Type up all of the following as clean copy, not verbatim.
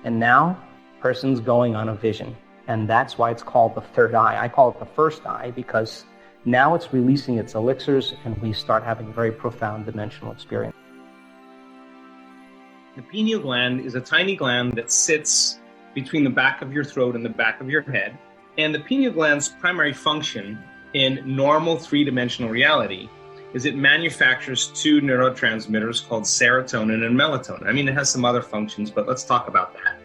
And now, person's going on a vision. And that's why it's called the third eye. I call it the first eye because now it's releasing its elixirs and we start having a very profound dimensional experience. The pineal gland is a tiny gland that sits between the back of your throat and the back of your head. And the pineal gland's primary function in normal three-dimensional reality is it manufactures two neurotransmitters called serotonin and melatonin. I mean, it has some other functions, but let's talk about that.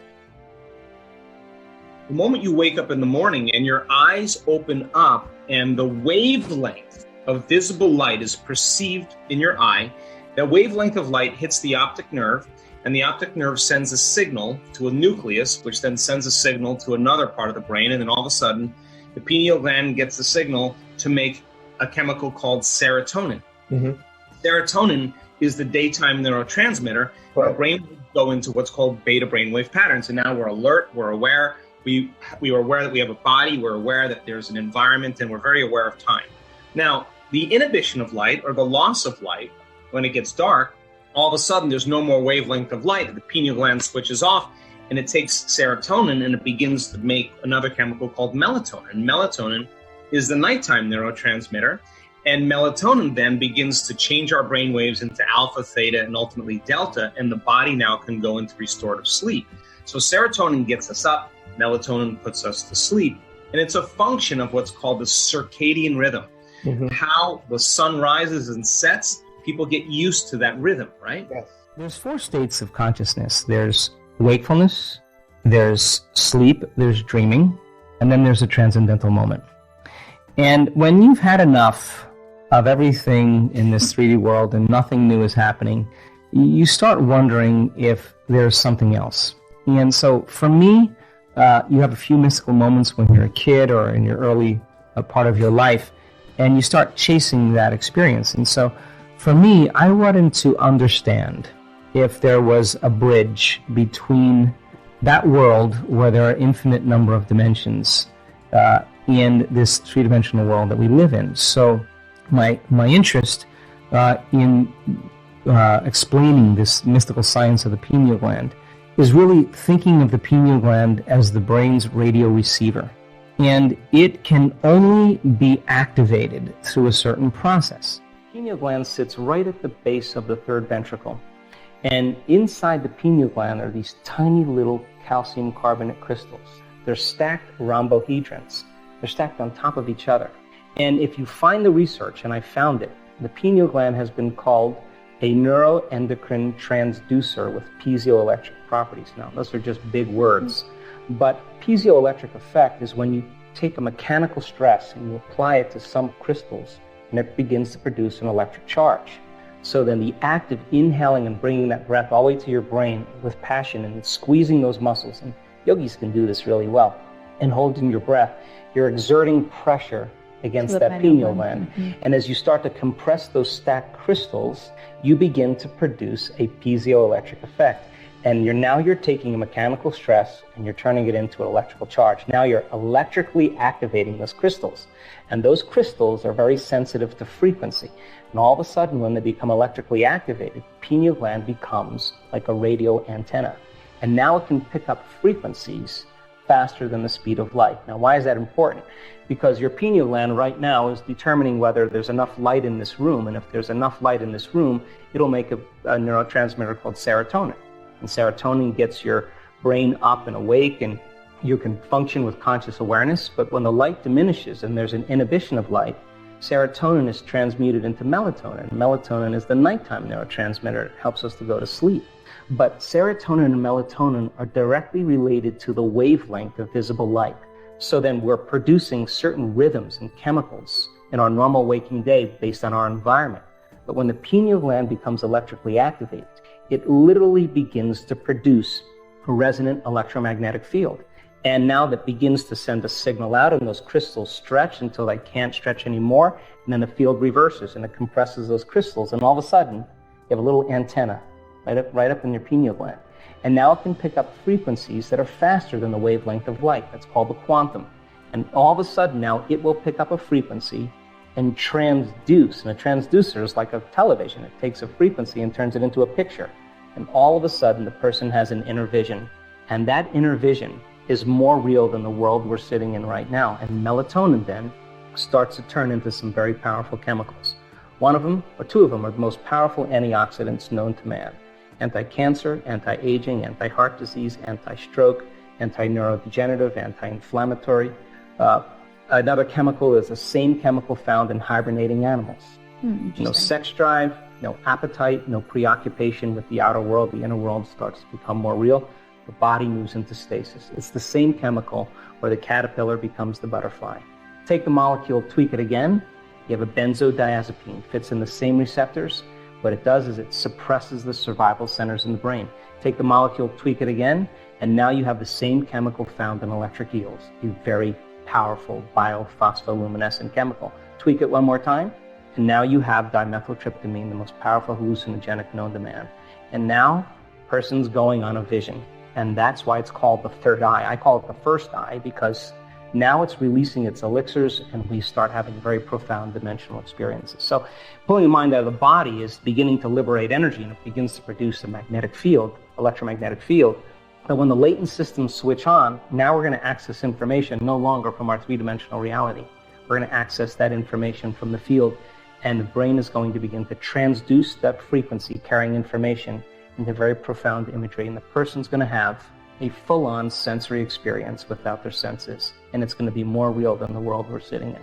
The moment you wake up in the morning and your eyes open up and the wavelength of visible light is perceived in your eye, that wavelength of light hits the optic nerve, and the optic nerve sends a signal to a nucleus, which then sends a signal to another part of the brain, and then all of a sudden, the pineal gland gets the signal to make a chemical called serotonin. Mm-hmm. Serotonin is the daytime neurotransmitter. Right. Our brain will go into what's called beta brainwave patterns, and now we're alert, we're aware, we are aware that we have a body, we're aware that there's an environment, and we're very aware of time. Now, the inhibition of light, or the loss of light, when it gets dark, all of a sudden there's no more wavelength of light. The pineal gland switches off, and it takes serotonin and it begins to make another chemical called melatonin. Melatonin is the nighttime neurotransmitter, and melatonin then begins to change our brain waves into alpha, theta, and ultimately delta, and the body now can go into restorative sleep. So serotonin gets us up, melatonin puts us to sleep, and it's a function of what's called the circadian rhythm. Mm-hmm. How the sun rises and sets, people get used to that rhythm, right? Yes. There's 4 states of consciousness. There's wakefulness, there's sleep, there's dreaming, and then there's a transcendental moment. And when you've had enough of everything in this 3D world and nothing new is happening, you start wondering if there's something else. And so for me, you have a few mystical moments when you're a kid or in your early part of your life, and you start chasing that experience. And so for me, I wanted to understand if there was a bridge between that world where there are infinite number of dimensions in this three-dimensional world that we live in. So my interest in explaining this mystical science of the pineal gland is really thinking of the pineal gland as the brain's radio receiver. And it can only be activated through a certain process. The pineal gland sits right at the base of the third ventricle. And inside the pineal gland are these tiny little calcium carbonate crystals. They're stacked rhombohedrons. They're stacked on top of each other. And if you find the research, and I found it, the pineal gland has been called a neuroendocrine transducer with piezoelectric properties. Now, those are just big words. But piezoelectric effect is when you take a mechanical stress and you apply it to some crystals, and it begins to produce an electric charge. So then the act of inhaling and bringing that breath all the way to your brain with passion and squeezing those muscles, and yogis can do this really well, and holding your breath, you're exerting pressure against that pineal gland. Mm-hmm. And as you start to compress those stacked crystals, you begin to produce a piezoelectric effect. And you're taking a mechanical stress and you're turning it into an electrical charge. Now you're electrically activating those crystals. And those crystals are very sensitive to frequency. And all of a sudden, when they become electrically activated, the pineal gland becomes like a radio antenna. And now it can pick up frequencies faster than the speed of light. Now, why is that important? Because your pineal gland right now is determining whether there's enough light in this room. And if there's enough light in this room, it'll make a neurotransmitter called serotonin. And serotonin gets your brain up and awake, and you can function with conscious awareness. But when the light diminishes and there's an inhibition of light, serotonin is transmuted into melatonin. Melatonin is the nighttime neurotransmitter. It helps us to go to sleep. But serotonin and melatonin are directly related to the wavelength of visible light. So then we're producing certain rhythms and chemicals in our normal waking day based on our environment. But when the pineal gland becomes electrically activated, it literally begins to produce a resonant electromagnetic field. And now that begins to send a signal out, and those crystals stretch until they can't stretch anymore, and then the field reverses and it compresses those crystals, and all of a sudden you have a little antenna right up in your pineal gland. And now it can pick up frequencies that are faster than the wavelength of light. That's called the quantum. And all of a sudden now it will pick up a frequency and transduce. And a transducer is like a television. It takes a frequency and turns it into a picture. And all of a sudden the person has an inner vision. And that inner vision is more real than the world we're sitting in right now. And melatonin then starts to turn into some very powerful chemicals. One of them, or two of them, are the most powerful antioxidants known to man. Anti-cancer, anti-aging, anti-heart disease, anti-stroke, anti-neurodegenerative, anti-inflammatory. Another chemical is the same chemical found in hibernating animals. No sex drive, no appetite, no preoccupation with the outer world. The inner world starts to become more real. The body moves into stasis. It's the same chemical where the caterpillar becomes the butterfly. Take the molecule, tweak it again. You have a benzodiazepine, fits in the same receptors. What it does is it suppresses the survival centers in the brain. Take the molecule, tweak it again, and now you have the same chemical found in electric eels, a very powerful biophospholuminescent chemical. Tweak it one more time, and now you have dimethyltryptamine, the most powerful hallucinogenic known to man. And now, person's going on a vision. And that's why it's called the third eye. I call it the first eye because now it's releasing its elixirs and we start having very profound dimensional experiences. So pulling the mind out of the body is beginning to liberate energy, and it begins to produce a magnetic field, electromagnetic field. But when the latent systems switch on, now we're going to access information no longer from our three-dimensional reality. We're going to access that information from the field, and the brain is going to begin to transduce that frequency carrying information into very profound imagery, and the person's going to have a full-on sensory experience without their senses, and it's going to be more real than the world we're sitting in.